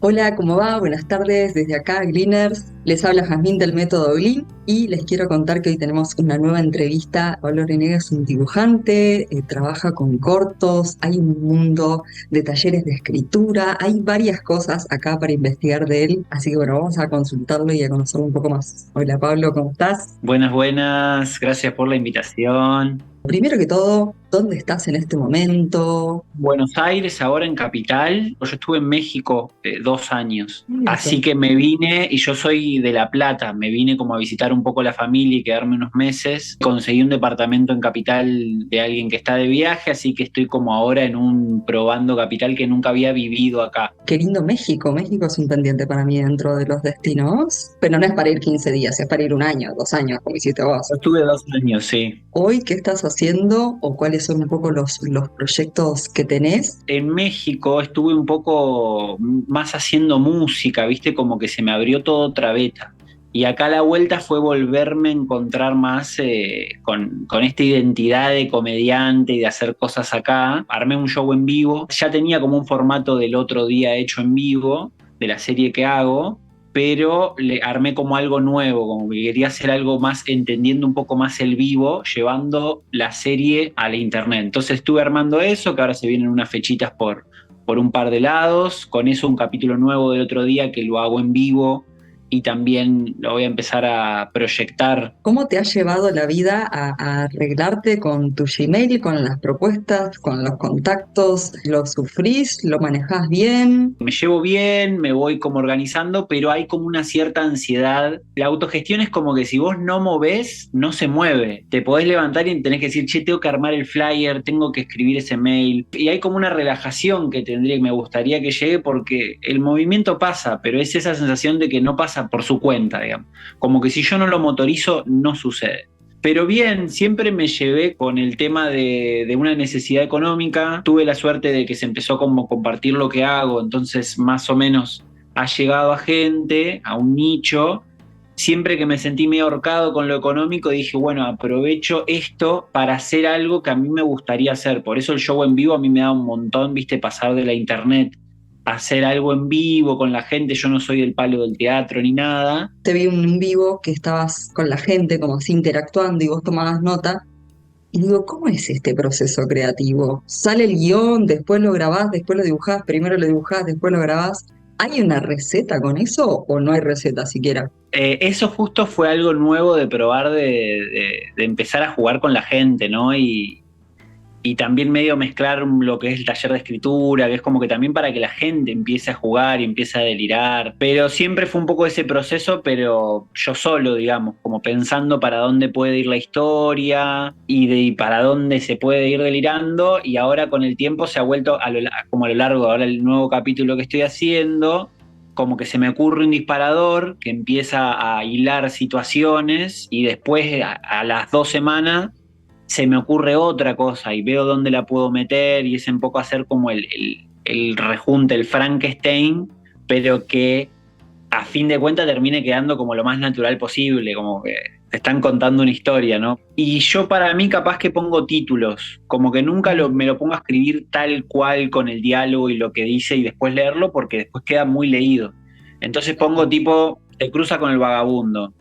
Hola, ¿cómo va? Buenas tardes desde acá, Gleaners. Les habla Jazmín del método Glean y les quiero contar que hoy tenemos una nueva entrevista. Pablo Renega es un dibujante, trabaja con cortos, hay un mundo de talleres de escritura, hay varias cosas acá para investigar de él, así que bueno, vamos a consultarlo y a conocerlo un poco más. Hola Pablo, ¿cómo estás? Buenas, buenas, gracias por la invitación. Primero que todo, ¿dónde estás en este momento? Buenos Aires, ahora en Capital. Yo estuve en México 2 años, así Listo. que me vine, y yo soy de La Plata, me vine como a visitar un poco la familia y quedarme unos meses. Conseguí un departamento en Capital de alguien que está de viaje, así que estoy como ahora probando Capital que nunca había vivido acá. Qué lindo México. México es un pendiente para mí dentro de los destinos, pero no es para ir 15 días, es para ir un año, 2 años, como hiciste vos. Yo estuve 2 años, sí. Hoy, ¿qué estás haciendo o cuáles son un poco los proyectos que tenés? En México estuve un poco más haciendo música, viste, como que se me abrió todo otra beta. Y acá la vuelta fue volverme a encontrar más con esta identidad de comediante y de hacer cosas acá. Armé un show en vivo. Ya tenía como un formato del otro día hecho en vivo, de la serie que hago, pero le armé como algo nuevo, como que quería hacer algo más, entendiendo un poco más el vivo, llevando la serie a la internet. Entonces estuve armando eso, que ahora se vienen unas fechitas por un par de lados, con eso un capítulo nuevo del otro día que lo hago en vivo y también lo voy a empezar a proyectar. ¿Cómo te ha llevado la vida a arreglarte con tu Gmail, con las propuestas, con los contactos? ¿Lo sufrís? ¿Lo manejás bien? Me llevo bien, me voy como organizando, pero hay como una cierta ansiedad. La autogestión es como que si vos no movés, no se mueve. Te podés levantar y tenés que decir, che, tengo que armar el flyer, tengo que escribir ese mail. Y hay como una relajación que tendría, me gustaría que llegue porque el movimiento pasa, pero es esa sensación de que no pasa por su cuenta, digamos. Como que si yo no lo motorizo, no sucede. Pero bien, siempre me llevé con el tema de una necesidad económica. Tuve la suerte de que se empezó como a compartir lo que hago, entonces más o menos ha llegado a gente, a un nicho. Siempre que me sentí medio ahorcado con lo económico, dije, bueno, aprovecho esto para hacer algo que a mí me gustaría hacer. Por eso el show en vivo a mí me da un montón, viste, pasar de la internet a hacer algo en vivo con la gente. Yo no soy del palo del teatro ni nada. Te vi un en vivo que estabas con la gente, como así interactuando y vos tomabas nota. Y digo, ¿cómo es este proceso creativo? ¿Sale el guión, después lo grabás, después lo dibujás, primero lo dibujás, después lo grabás? ¿Hay una receta con eso o no hay receta siquiera? Eso justo fue algo nuevo de probar, de empezar a jugar con la gente, ¿no? Y también medio mezclar lo que es el taller de escritura, que es como que también para que la gente empiece a jugar y empiece a delirar. Pero siempre fue un poco ese proceso, pero yo solo, digamos, como pensando para dónde puede ir la historia y para dónde se puede ir delirando. Y ahora con el tiempo se ha vuelto como a lo largo, ahora el nuevo capítulo que estoy haciendo, como que se me ocurre un disparador que empieza a hilar situaciones y después a las 2 semanas se me ocurre otra cosa y veo dónde la puedo meter y es un poco hacer como el rejunte, el Frankenstein, pero que a fin de cuentas termine quedando como lo más natural posible, como que te están contando una historia, ¿no? Y yo para mí capaz que pongo títulos, como que nunca me lo pongo a escribir tal cual con el diálogo y lo que dice y después leerlo porque después queda muy leído. Entonces pongo tipo, te cruza con el vagabundo,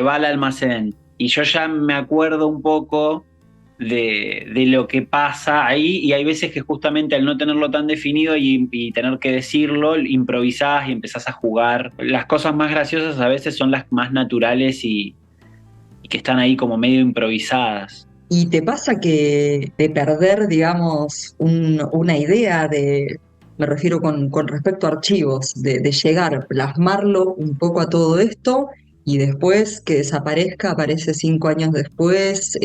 va al almacén y yo ya me acuerdo un poco de lo que pasa ahí y hay veces que justamente al no tenerlo tan definido y tener que decirlo, improvisás y empezás a jugar. Las cosas más graciosas a veces son las más naturales y que están ahí como medio improvisadas. ¿Y te pasa que de perder, digamos, una idea me refiero con respecto a archivos, de llegar, plasmarlo un poco a todo esto y después que desaparezca, aparece 5 años después,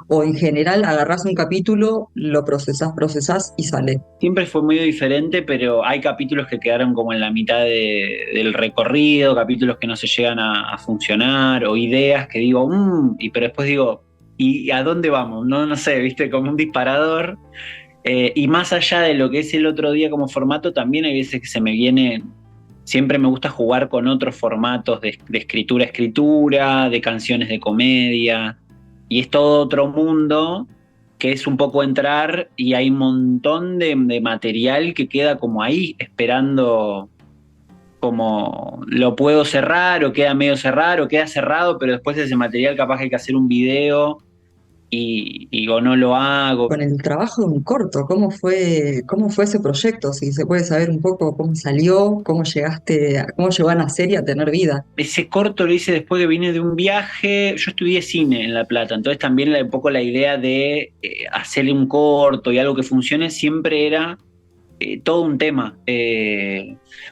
o en general agarrás un capítulo, lo procesás y sale? Siempre fue muy diferente, pero hay capítulos que quedaron como en la mitad del recorrido, capítulos que no se llegan a funcionar, o ideas que digo, pero después digo, ¿y a dónde vamos? No, no sé, viste, como un disparador. Y más allá de lo que es el otro día como formato, también hay veces que se me viene, siempre me gusta jugar con otros formatos de escritura a escritura, de canciones de comedia, y es todo otro mundo que es un poco entrar y hay un montón de material que queda como ahí esperando como lo puedo cerrar o queda medio cerrado o queda cerrado, pero después de ese material capaz que hay que hacer un video y o no lo hago. Con el trabajo de un corto, cómo fue ese proyecto? Si se puede saber un poco cómo salió, cómo llegaste, cómo llegó a nacer y a tener vida. Ese corto lo hice después que vine de un viaje. Yo estudié cine en La Plata, entonces también un poco la idea de hacerle un corto y algo que funcione siempre era todo un tema.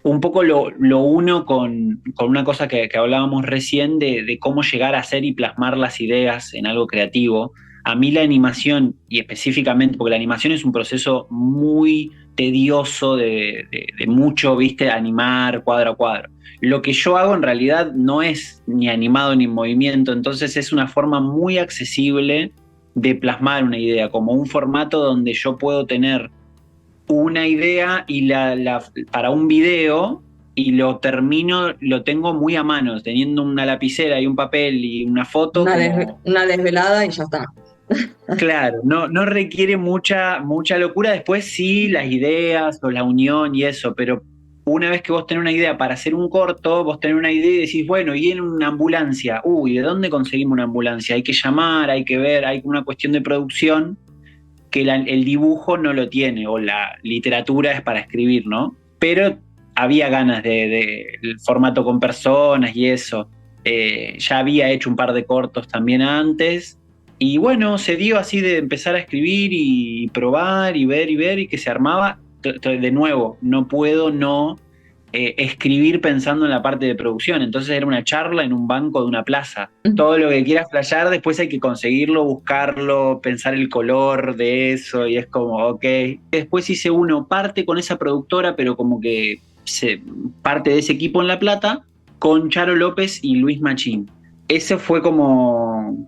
Un poco lo uno con una cosa que hablábamos recién de cómo llegar a hacer y plasmar las ideas en algo creativo. A mí la animación, y específicamente, porque la animación es un proceso muy tedioso de mucho, viste, animar cuadro a cuadro. Lo que yo hago en realidad no es ni animado ni en movimiento, entonces es una forma muy accesible de plasmar una idea, como un formato donde yo puedo tener una idea y para un video y lo termino, lo tengo muy a mano, teniendo una lapicera y un papel y una foto como. Una desvelada y ya está. Claro, no requiere mucha locura. Después sí, las ideas o la unión y eso, pero una vez que vos tenés una idea para hacer un corto, vos tenés una idea y decís, bueno, y en una ambulancia, uy, ¿de dónde conseguimos una ambulancia? Hay que llamar, hay que ver, hay una cuestión de producción que el dibujo no lo tiene, o la literatura es para escribir, ¿no? Pero había ganas de el formato con personas y eso. Ya había hecho un par de cortos también antes. Y bueno, se dio así de empezar a escribir y probar y ver y que se armaba. De nuevo, no puedo no escribir pensando en la parte de producción. Entonces era una charla en un banco de una plaza. Todo lo que quieras flashear, después hay que conseguirlo, buscarlo, pensar el color de eso, y es como, ok. Después hice uno, parte con esa productora, pero como que parte de ese equipo en La Plata, con Charo López y Luis Machín. Ese fue como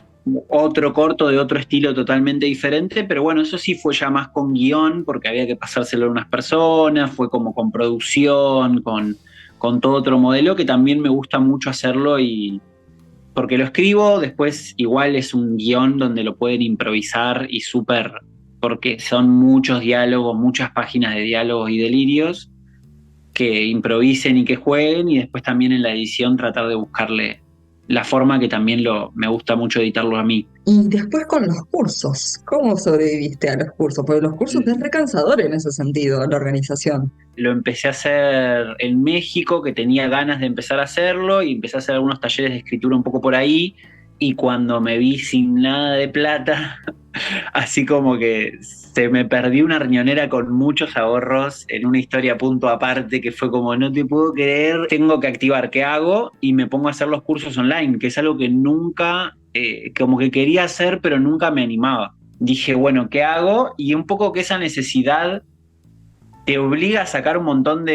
otro corto de otro estilo totalmente diferente, pero bueno, eso sí fue ya más con guión, porque había que pasárselo a unas personas, fue como con producción, con todo otro modelo, que también me gusta mucho hacerlo y porque lo escribo, después igual es un guión donde lo pueden improvisar y súper, porque son muchos diálogos, muchas páginas de diálogos y delirios, que improvisen y que jueguen, y después también en la edición tratar de buscarle la forma que también me gusta mucho editarlo a mí. Y después con los cursos, ¿cómo sobreviviste a los cursos? Porque los cursos es recansador en ese sentido, la organización. Lo empecé a hacer en México, que tenía ganas de empezar a hacerlo, y empecé a hacer algunos talleres de escritura un poco por ahí, y cuando me vi sin nada de plata, así como que se me perdió una riñonera con muchos ahorros en una historia punto aparte, que fue como, no te puedo creer, tengo que activar, ¿qué hago? Y me pongo a hacer los cursos online, que es algo que nunca, como que quería hacer, pero nunca me animaba. Dije, bueno, ¿qué hago? Y un poco que esa necesidad te obliga a sacar un montón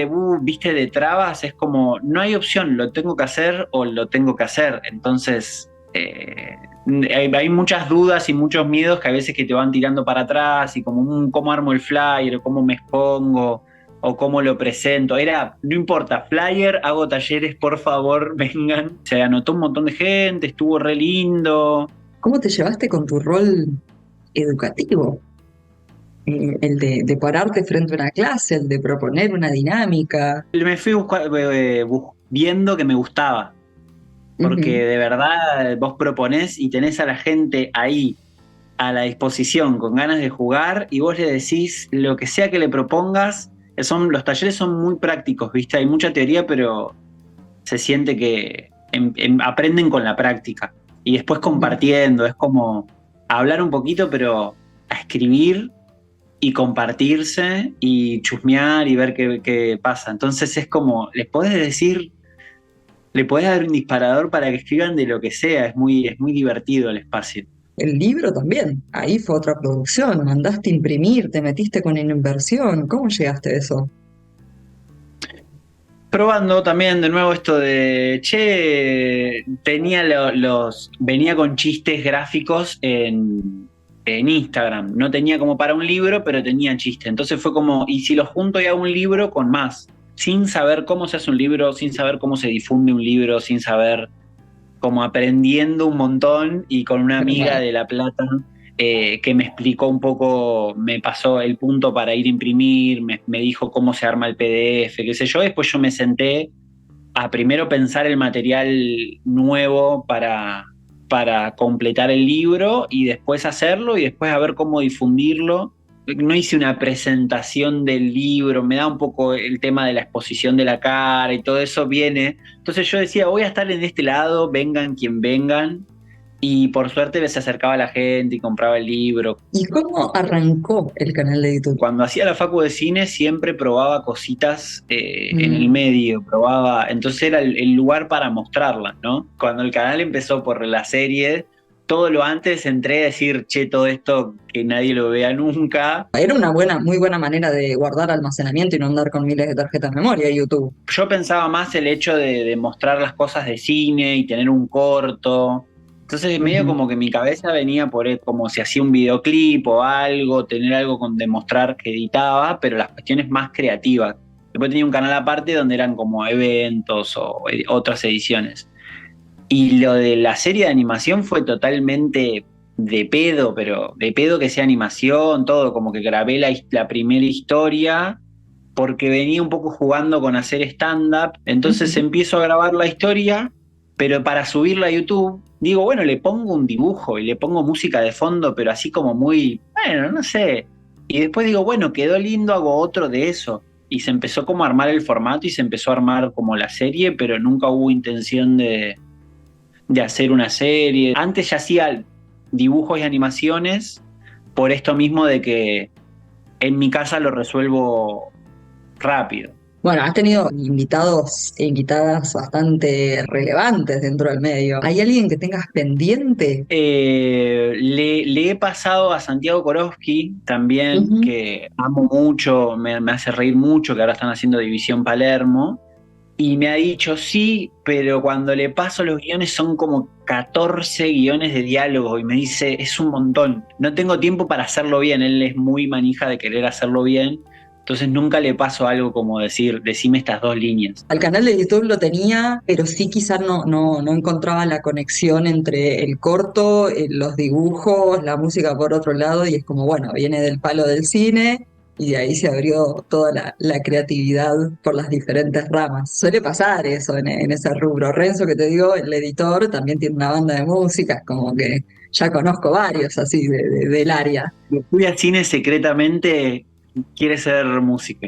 viste, de trabas, es como, no hay opción, lo tengo que hacer o lo tengo que hacer. Entonces, hay muchas dudas y muchos miedos que a veces que te van tirando para atrás, y como, ¿cómo armo el flyer? O ¿cómo me expongo? O ¿cómo lo presento? No importa, flyer, hago talleres, por favor, vengan. Se anotó un montón de gente, estuvo re lindo. ¿Cómo te llevaste con tu rol educativo? El de pararte frente a una clase, el de proponer una dinámica. Me fui viendo que me gustaba, Ujú. porque de verdad vos proponés y tenés a la gente ahí a la disposición con ganas de jugar, y vos le decís lo que sea que le propongas. Los talleres son muy prácticos, ¿viste? Hay mucha teoría, pero se siente que aprenden con la práctica y después Ujú. compartiendo. Es como hablar un poquito, pero a escribir y compartirse y chusmear y ver qué pasa. Entonces es como, le podés dar un disparador para que escriban de lo que sea. Es muy divertido el espacio. El libro también, ahí fue otra producción, mandaste imprimir, te metiste con una inversión, ¿cómo llegaste a eso? Probando también de nuevo esto de, che, venía con chistes gráficos en Instagram. No tenía como para un libro, pero tenía chiste. Entonces fue como, ¿y si lo junto y hago un libro con más? Sin saber cómo se hace un libro, sin saber cómo se difunde un libro, sin saber, como aprendiendo un montón, y con una amiga de La Plata que me explicó un poco, me pasó el punto para ir a imprimir, me dijo cómo se arma el PDF, qué sé yo. Después yo me senté a primero pensar el material nuevo para completar el libro y después hacerlo y después a ver cómo difundirlo. No hice una presentación del libro, me da un poco el tema de la exposición de la cara y todo eso viene. Entonces yo decía, voy a estar en este lado, vengan quien vengan. Y por suerte se acercaba la gente y compraba el libro. ¿Y cómo arrancó el canal de YouTube? Cuando hacía la facu de cine siempre probaba cositas en el Mm. medio, probaba, entonces era el lugar para mostrarlas, ¿no? Cuando el canal empezó por la serie, todo lo antes entré a decir, che, todo esto que nadie lo vea nunca. Era una muy buena manera de guardar almacenamiento y no andar con miles de tarjetas de memoria YouTube. Yo pensaba más el hecho de mostrar las cosas de cine y tener un corto. Entonces medio Ujú. como que mi cabeza venía por como si hacía un videoclip o algo, tener algo con demostrar que editaba, pero las cuestiones más creativas. Después tenía un canal aparte donde eran como eventos o otras ediciones. Y lo de la serie de animación fue totalmente de pedo, pero de pedo que sea animación, todo, como que grabé la primera historia porque venía un poco jugando con hacer stand-up, entonces Ujú. empiezo a grabar la historia, pero para subirla a YouTube, digo, bueno, le pongo un dibujo y le pongo música de fondo, pero así como muy, bueno, no sé. Y después digo, bueno, quedó lindo, hago otro de eso. Y se empezó como a armar el formato y se empezó a armar como la serie, pero nunca hubo intención de hacer una serie. Antes ya hacía dibujos y animaciones por esto mismo de que en mi casa lo resuelvo rápido. Bueno, has tenido invitados e invitadas bastante relevantes dentro del medio. ¿Hay alguien que tengas pendiente? Le he pasado a Santiago Korowski también, Ujú. que amo mucho, me hace reír mucho, que ahora están haciendo División Palermo, y me ha dicho sí, pero cuando le paso los guiones son como 14 guiones de diálogo y me dice, es un montón, no tengo tiempo para hacerlo bien, él es muy manija de querer hacerlo bien, entonces nunca le paso algo como decir, decime estas dos líneas. Al canal de YouTube lo tenía, pero sí quizás no encontraba la conexión entre el corto, los dibujos, la música por otro lado, y es como, bueno, viene del palo del cine y de ahí se abrió toda la creatividad por las diferentes ramas. Suele pasar eso en ese rubro. Renzo, que te digo, el editor, también tiene una banda de música, como que ya conozco varios así del área. Me fui al cine secretamente, quiere ser músico.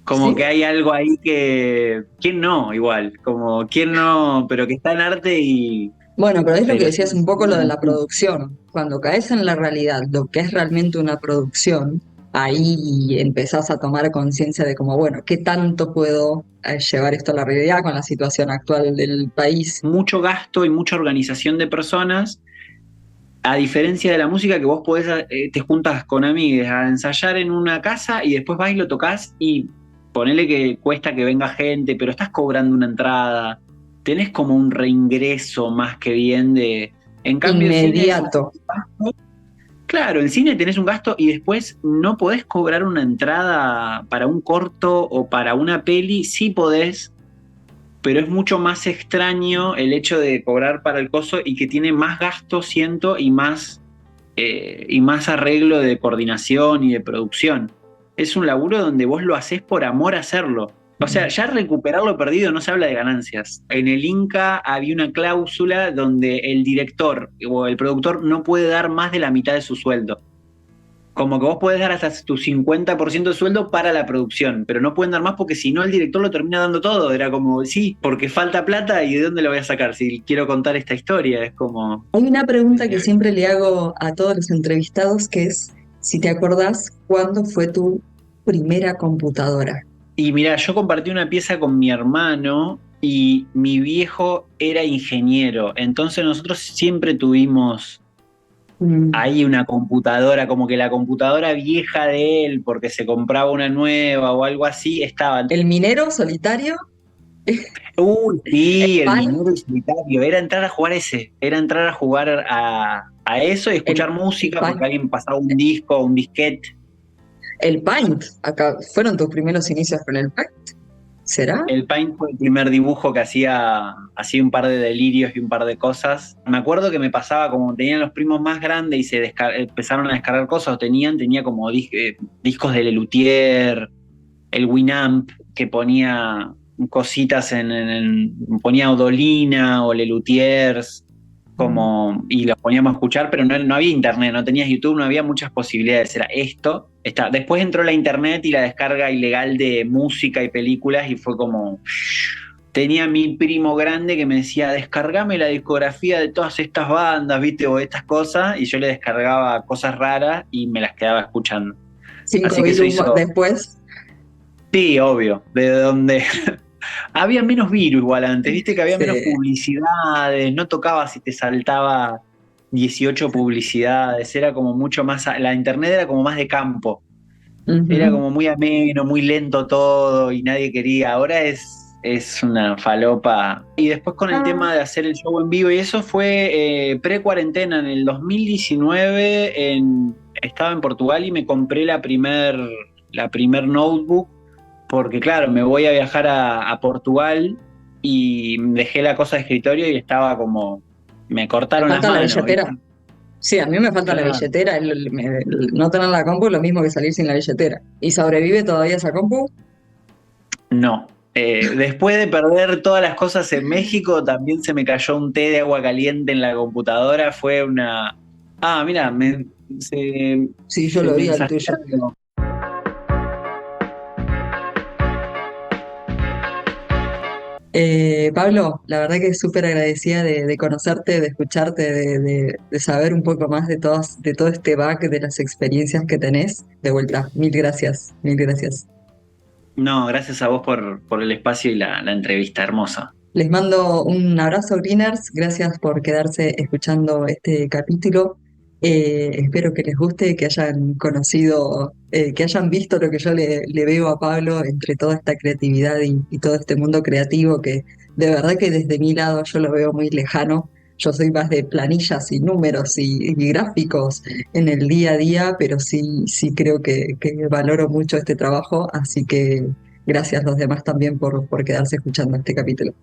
Como ¿Sí? que hay algo ahí que, ¿quién no? Igual, como, ¿quién no? Pero que está en arte y, Bueno, pero es lo que pero decías un sí, poco lo de la producción. Cuando caes en la realidad, lo que es realmente una producción, ahí empezás a tomar conciencia de como, bueno, ¿qué tanto puedo llevar esto a la realidad con la situación actual del país? mucho gasto y mucha organización de personas, a diferencia de la música que vos podés, te juntas con amigos a ensayar en una casa y después vas y lo tocas y ponele que cuesta que venga gente, pero estás cobrando una entrada, tenés como un reingreso más que bien de... En cambio, el cine es un Inmediato. gasto. Claro, el cine tenés un gasto y después no podés cobrar una entrada para un corto o para una peli, sí podés, pero es mucho más extraño el hecho de cobrar para el coso y que tiene más gasto, siento, y más arreglo de coordinación y de producción. Es un laburo donde vos lo hacés por amor a hacerlo. O sea, ya recuperar lo perdido no se habla de ganancias. En el Inca había una cláusula donde el director o el productor no puede dar más de la mitad de su sueldo. Como que vos podés dar hasta tu 50% de sueldo para la producción, pero no pueden dar más porque si no el director lo termina dando todo. Era como, sí, porque falta plata y ¿de dónde lo voy a sacar? Si quiero contar esta historia, es como... Hay una pregunta que siempre le hago a todos los entrevistados, que es si te acordás cuándo fue tu primera computadora. Y mira, yo compartí una pieza con mi hermano y mi viejo era ingeniero, entonces nosotros siempre tuvimos Mm. ahí una computadora, como que la computadora vieja de él, porque se compraba una nueva o algo así, estaba. El minero solitario, Uy, el sí, el Paint, minero y solitario, era entrar a jugar era entrar a jugar a eso y el escuchar música porque Paint. alguien pasaba un disco, un disquete. El Paint, acá, ¿fueron tus primeros inicios con el Paint? ¿Será? El Paint fue el primer dibujo que hacía un par de delirios y un par de cosas. Me acuerdo que me pasaba como tenían los primos más grandes y empezaron a descargar cosas, tenía como discos de Lelutier, el Winamp, que ponía cositas ponía Odolina o Lelutiers, y los poníamos a escuchar, pero no había internet, no tenías YouTube, no había muchas posibilidades, era esto. Después entró la internet y la descarga ilegal de música y películas y fue como... Tenía a mi primo grande que me decía, descargame la discografía de todas estas bandas, ¿viste? O estas cosas, y yo le descargaba cosas raras y me las quedaba escuchando. Cinco Así que eso virus hizo... después. Sí, obvio, de donde... Había menos virus igual antes, viste que había menos Sí. publicidades, no tocaba si te saltaba 18 publicidades, era como mucho más, la internet era como más de campo, era Ujú. como muy ameno, muy lento todo y nadie quería, ahora es una falopa. Y después con el tema de hacer el show en vivo y eso fue pre-cuarentena, en el 2019 estaba en Portugal y me compré la primer notebook porque claro, me voy a viajar a Portugal y dejé la cosa de escritorio y estaba como, me ¿Te cortaron las falta la manos, ¿viste? billetera? Sí, a mí me falta la Claro. billetera. No tener la compu es lo mismo que salir sin la billetera. ¿Y sobrevive todavía esa compu? No. Después de perder todas las cosas en México, también se me cayó un té de agua caliente en la computadora, fue una... Ah, mira, se, Sí, yo se lo vi al tuyo. mensajeó. Pablo, la verdad que súper agradecida de conocerte, de escucharte, de saber un poco más de todo este back, de las experiencias que tenés. De vuelta, mil gracias, mil gracias. No, gracias a vos por el espacio y la entrevista hermosa. Les mando un abrazo, Greeners. Gracias por quedarse escuchando este capítulo. Espero que les guste, que hayan conocido, que hayan visto lo que yo le veo a Pablo entre toda esta creatividad y todo este mundo creativo que de verdad que desde mi lado yo lo veo muy lejano. Yo soy más de planillas y números y gráficos en el día a día, pero sí creo que valoro mucho este trabajo, así que gracias a los demás también por quedarse escuchando este capítulo.